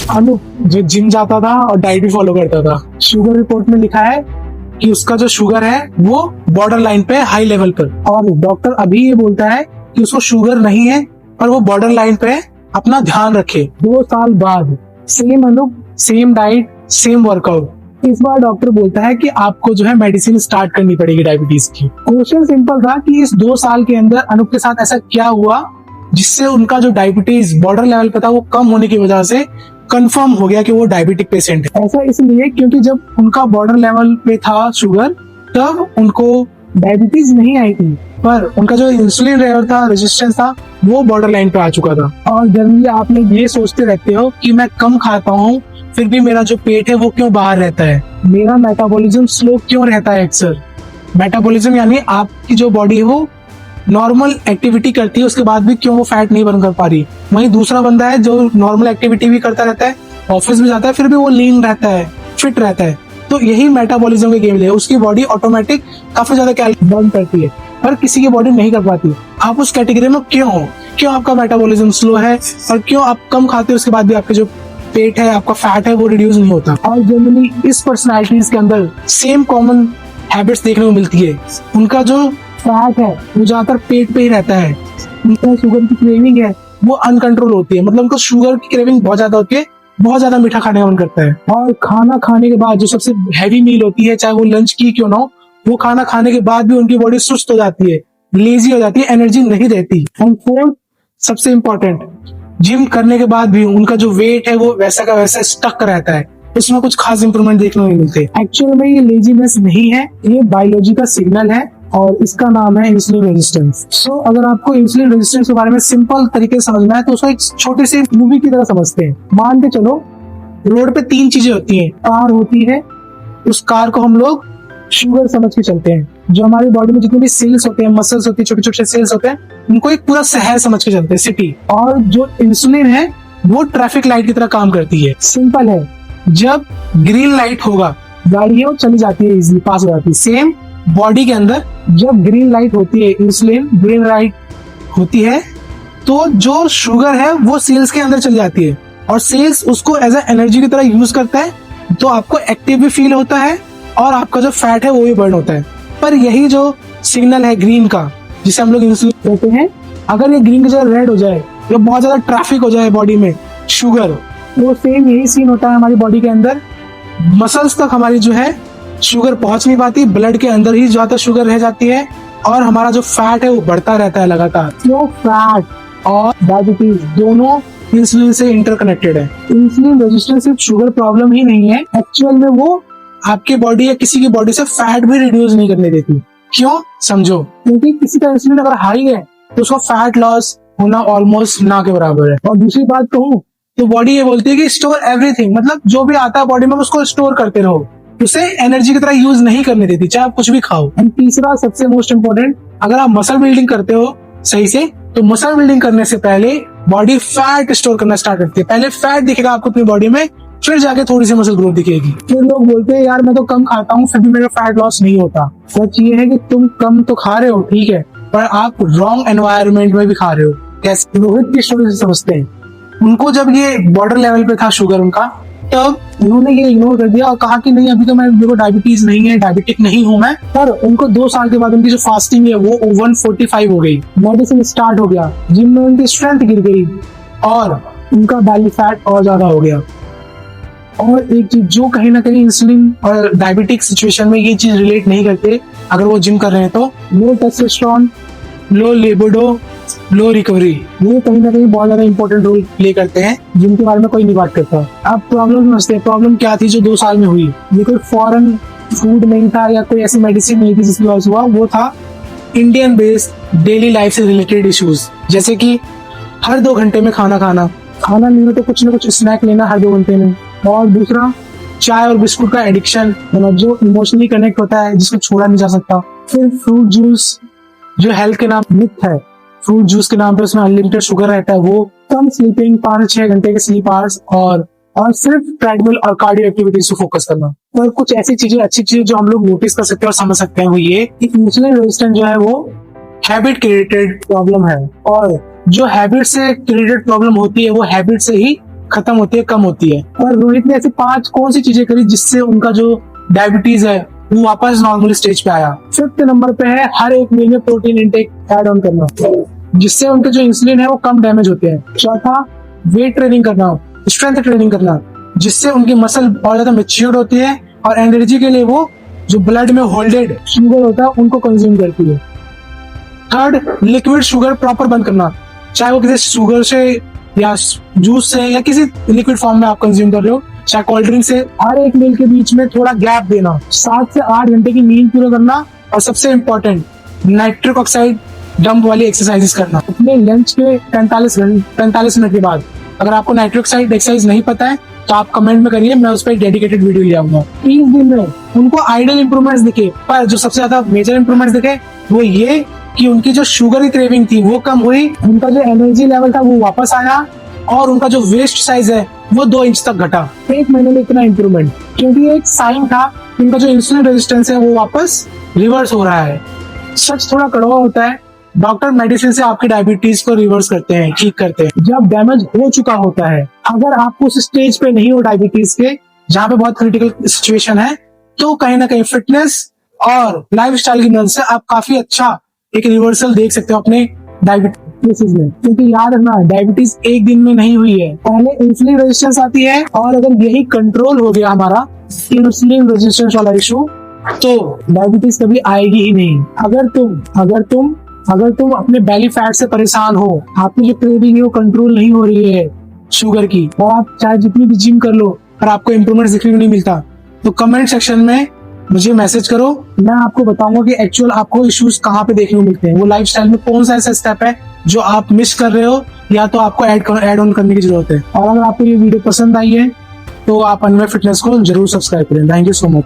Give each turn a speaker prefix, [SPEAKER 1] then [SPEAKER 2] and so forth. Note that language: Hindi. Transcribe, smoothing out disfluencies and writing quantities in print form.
[SPEAKER 1] अनु जो जिम जाता था और डाइट भी फॉलो करता था, शुगर रिपोर्ट में लिखा है कि उसका जो शुगर है वो बॉर्डर लाइन पे हाई लेवल पर, और डॉक्टर अभी ये बोलता है कि उसको शुगर नहीं है पर वो बॉर्डर लाइन पे अपना ध्यान रखे। 2 साल बाद सेम अनु, सेम डाइट, सेम वर्कआउट, इस बार डॉक्टर बोलता है कि आपको जो है मेडिसिन स्टार्ट करनी पड़ेगी डायबिटीज की। क्वेश्चन सिंपल था कि इस 2 साल के अंदर अनूप के साथ ऐसा क्या हुआ जिससे उनका जो डायबिटीज बॉर्डर लेवल पे था वो कम होने की वजह से कंफर्म हो गया कि वो डायबिटिक पेशेंट है। ऐसा इसलिए क्योंकि जब उनका बॉर्डर लेवल पे था शुगर तब उनको डायबिटीज नहीं आई थी, पर उनका जो इंसुलिन लेवल था, रेजिस्टेंस था, वो बॉर्डर लाइन पे आ चुका था। और जनरली आप लोग ये सोचते रहते हो कि मैं कम खाता हूँ फिर भी मेरा जो पेट है वो क्यों बाहर रहता है, मेरा मेटाबॉलिज्म स्लो क्यों रहता है अक्सर। मेटाबॉलिज्म यानी आपकी जो बॉडी है वो नॉर्मल एक्टिविटी करती है उसके बाद भी क्यों वो फैट नहीं बर्न कर पा रही। वहीं दूसरा बंदा है जो नॉर्मल एक्टिविटी भी करता रहता है, ऑफिस भी जाता है, फिर भी वो लीन रहता है, फिट रहता है। तो यही मेटाबॉलिज्म के गेम है, उसकी बॉडी ऑटोमेटिक काफी ज्यादा कैलोरी बर्न करती है पर किसी की बॉडी नहीं कर पाती। आप उस कैटेगरी में क्यों हो, क्यों आपका मेटाबॉलिज्म स्लो है और क्यों आप कम खाते हो उसके बाद भी आपके जो पेट है, आपका फैट है वो रिड्यूस नहीं होता। और जनरली इस पर्सनालिटीज के अंदर सेम कॉमन हैबिट्स देखने को मिलती है। उनका जो फैट है वो ज्यादातर पेट पे ही रहता है, उनका शुगर की क्रेविंग है वो अनकंट्रोल होती है, मतलब उनको शुगर की क्रेविंग बहुत ज्यादा होती है, बहुत ज्यादा मीठा खाने का मन करता है। और खाना खाने के बाद जो सबसे हैवी मील होती है, चाहे वो लंच की क्यों ना हो, वो खाना खाने के बाद भी उनकी बॉडी सुस्त हो जाती है, लेजी हो जाती है, एनर्जी नहीं रहती। और फोर्थ सबसे इम्पोर्टेंट, जिम करने के बाद भी उनका जो वेट है वो वैसा का वैसा स्टक रहता है, उसमें कुछ खास इंप्रूवमेंट देखने को नहीं मिलते। एक्चुअल में ये लेजीनेस नहीं है, ये बायोलॉजी का सिग्नल है और इसका नाम है इंसुलिन रेजिस्टेंस। सो अगर आपको इंसुलिन रेजिस्टेंस के बारे में सिंपल तरीके से समझना है तो उसको एक छोटे से मूवी की तरह समझते हैं। मान के चलो रोड पे 3 चीजें होती हैं, कार होती है, उस कार को हम लोग शुगर समझ के चलते हैं। जो हमारी बॉडी में जितने भी सेल्स होते हैं, मसल्स होती है, छोटे छोटे सेल्स होते हैं, उनको एक पूरा शहर समझ के चलते हैं, सिटी। और जो इंसुलिन है वो ट्रैफिक लाइट की तरह काम करती है। सिंपल है, जब ग्रीन लाइट होगा गाड़ी है वो चली जाती है, इजीली पास हो जाती है। सेम बॉडी के अंदर जब ग्रीन लाइट होती है, इंसुलिन ग्रीन लाइट होती है, तो जो शुगर है वो सेल्स के अंदर चली जाती है और सेल्स उसको एज ए एनर्जी की तरह यूज करता है, तो आपको एक्टिव भी फील होता है और आपका जो फैट है वो भी बर्न होता है। पर यही जो सिग्नल है ग्रीन का, जिसे हम लोग इंसुलिन कहते हैं, अगर ये ग्रीन की जगह रेड हो जाए या बहुत ज्यादा ट्रैफिक हो जाए बॉडी में शुगर, तो सेम यही सीन होता है हमारी बॉडी के अंदर। मसल्स तक हमारी जो है शुगर पहुंच नहीं पाती, ब्लड के अंदर ही ज्यादा शुगर रह जाती है और हमारा जो फैट है वो बढ़ता रहता है लगातार। तो फैट और डायबिटीज दोनों इंसुलिन से इंटरकनेक्टेड है। इंसुलिन रेजिस्टेंस सिर्फ शुगर प्रॉब्लम ही नहीं है, एक्चुअल में वो आपकी बॉडी या किसी की बॉडी से फैट भी रिड्यूस नहीं करने देती। क्यों, समझो, क्योंकि किसी का इंसुलिन अगर हाई है तो उसका फैट लॉस होना ऑलमोस्ट ना के बराबर है। और दूसरी बात कहूँ तो बॉडी ये बोलती है कि स्टोर एवरीथिंग, मतलब जो भी आता है बॉडी में उसको स्टोर करते रहो, उसे एनर्जी की तरह यूज नहीं करने देती, चाहे आप कुछ भी खाओ। एंड तीसरा सबसे मोस्ट इम्पोर्टेंट, अगर आप मसल बिल्डिंग करते हो सही से, तो मसल बिल्डिंग करने से पहले बॉडी फैट स्टोर करना स्टार्ट करती है। पहले फैट दिखेगा आपको अपनी बॉडी में, फिर जाके थोड़ी सी मसल ग्रोथ दिखेगी। फिर लोग बोलते हैं यार मैं तो कम खाता हूँ फिर भी मेरा फैट लॉस नहीं होता। सच ये है कि तुम कम तो खा रहे हो, ठीक है, पर आप रॉन्ग एनवायरनमेंट में भी खा रहे हो। कैसे? रोहित की स्टोरी से समझते हैं। उनको जब ये बॉर्डर लेवल पे था शुगर उनका, तब उन्होंने ये इग्नोर कर दिया और कहा कि नहीं अभी तो मेरे को डायबिटीज नहीं है, डायबिटिक नहीं हूं मैं। पर उनको 2 साल के बाद उनकी जो फास्टिंग है वो 145 हो गई, मेडिसिन स्टार्ट हो गया, जिम में उनकी स्ट्रेंथ गिर गई और उनका बेली फैट और ज्यादा हो गया। और एक चीज जो कहीं ना कहीं इंसुलिन और डायबिटिक सिचुएशन में ये चीज रिलेट नहीं करते, अगर वो जिम कर रहे हैं तो लो टेस्टोस्टेरोन, लो लिबिडो, लो रिकवरी, ये कहीं ना कहीं बहुत ज्यादा इंपॉर्टेंट रोल प्ले करते हैं, जिनके बारे में कोई नहीं बात करता। अब प्रॉब्लम समझते हैं, प्रॉब्लम क्या थी जो 2 साल में हुई। ये कोई फॉरेन फूड नहीं था या कोई ऐसी मेडिसिन नहीं थी जिसकी वजह से हुआ, वो था इंडियन बेस्ड डेली लाइफ से रिलेटेड इश्यूज, जैसे कि हर 2 घंटे में खाना खाना, खाना नहीं हो तो कुछ ना कुछ स्नैक लेना हर 2 घंटे में। और दूसरा चाय और बिस्कुट का एडिक्शन, मतलब जो इमोशनली कनेक्ट होता है जिसको छोड़ा नहीं जा सकता। फिर फ्रूट जूस, जो हेल्थ के नाम मिथ है, फ्रूट जूस के नाम पे उसमें अनलिमिटेड शुगर रहता है। वो कम स्लीपिंग, 5-6 घंटे के स्लीप आवर्स और सिर्फ ट्रेडमिल और कार्डियो एक्टिविटीज को फोकस करना। और कुछ ऐसी चीजें, अच्छी चीजें जो हम लोग नोटिस कर सकते हैं और समझ सकते हैं, वो ये कि इंसुलिन रेजिस्टेंस जो है वो हैबिट क्रिएटेड प्रॉब्लम है और जो हैबिट से क्रिएटेड प्रॉब्लम होती है वो हैबिट से ही खत्म होती है, कम होती है। और रोहित ने ऐसी 5 कौन सी चीजें करी जिससे उनका जो डायबिटीज है वो वापस नॉर्मल स्टेज पे आया। 5th नंबर पे है हर एक मील में प्रोटीन इंटेक ऐड ऑन करना, जिससे उनके जो इंसुलिन है वो कम डैमेज होते हैं। चौथा, वेट ट्रेनिंग करना, स्ट्रेंथ ट्रेनिंग करना, जिससे उनकी मसल बहुत ज्यादा मैच्योर्ड होती है और एनर्जी के लिए वो जो ब्लड में होल्डेड शुगर होता है उनको कंज्यूम करती है। थर्ड, लिक्विड शुगर प्रॉपर बंद करना, चाहे वो किसी शुगर से या जूस से या किसी लिक्विड फॉर्म में आप कंज्यूम कर रहे हो, चाहे कोल्ड ड्रिंक से। हर एक मील के बीच में थोड़ा गैप देना, 7 से 8 घंटे की नींद पूरा करना, और सबसे इम्पोर्टेंट नाइट्रिक ऑक्साइड डंप वाली एक्सरसाइजेस करना अपने लंच के 45 मिनट के बाद। अगर आपको नाइट्रिक ऑक्साइड एक्सरसाइज नहीं पता है तो आप कमेंट में करिए, मैं उस पर डेडिकेटेड वीडियो ले आऊंगा। 30 दिन में उनको आइडियल इंप्रूवमेंट्स दिखे, पर जो सबसे ज्यादा मेजर इंप्रूवमेंट्स दिखे वो ये कि उनकी जो शुगर की क्रेविंग थी वो कम हुई, उनका जो एनर्जी लेवल था वो वापस आया, और उनका जो वेस्ट साइज है वो 2 इंच तक घटा। 1 महीने में इतना इंप्रूवमेंट, क्योंकि एक साइन था कि उनका जो इंसुलिन रेजिस्टेंस है वो वापस रिवर्स हो रहा है। सच थोड़ा कड़वा होता है, डॉक्टर मेडिसिन से आपकी डायबिटीज को रिवर्स करते हैं, ठीक करते हैं जब डैमेज हो चुका होता है। अगर आप उस स्टेज पे नहीं हो डायबिटीज के जहाँ पे बहुत क्रिटिकल सिचुएशन है, तो कहीं ना कहीं फिटनेस और लाइफस्टाइल की मदद से आप काफी अच्छा एक रिवर्सल देख सकते हो अपने डायबिटीज में। क्योंकि याद रखना, डायबिटीज एक दिन में नहीं हुई है, पहले इंसुलिन रेजिस्टेंस आती है, और अगर यही कंट्रोल हो गया हमारा इंसुलिन रेजिस्टेंस वाला इशू, तो डायबिटीज कभी आएगी ही नहीं। अगर तुम अपने बेली फैट से परेशान हो, आपकी जो क्रेविंग है वो कंट्रोल नहीं हो रही है शुगर की, और आप चाहे जितनी भी जिम कर लो पर आपको इंप्रूवमेंट देखने को नहीं मिलता, तो कमेंट सेक्शन में मुझे मैसेज करो, मैं आपको बताऊंगा कि एक्चुअल आपको इश्यूज कहाँ पे देखने को मिलते हैं, वो लाइफस्टाइल में कौन सा ऐसा स्टेप है जो आप मिस कर रहे हो या तो आपको ऐड ऑन करने की जरूरत है। और अगर आपको ये वीडियो पसंद आई है तो आप अनवर फिटनेस को जरूर सब्सक्राइब करें। Thank you so much.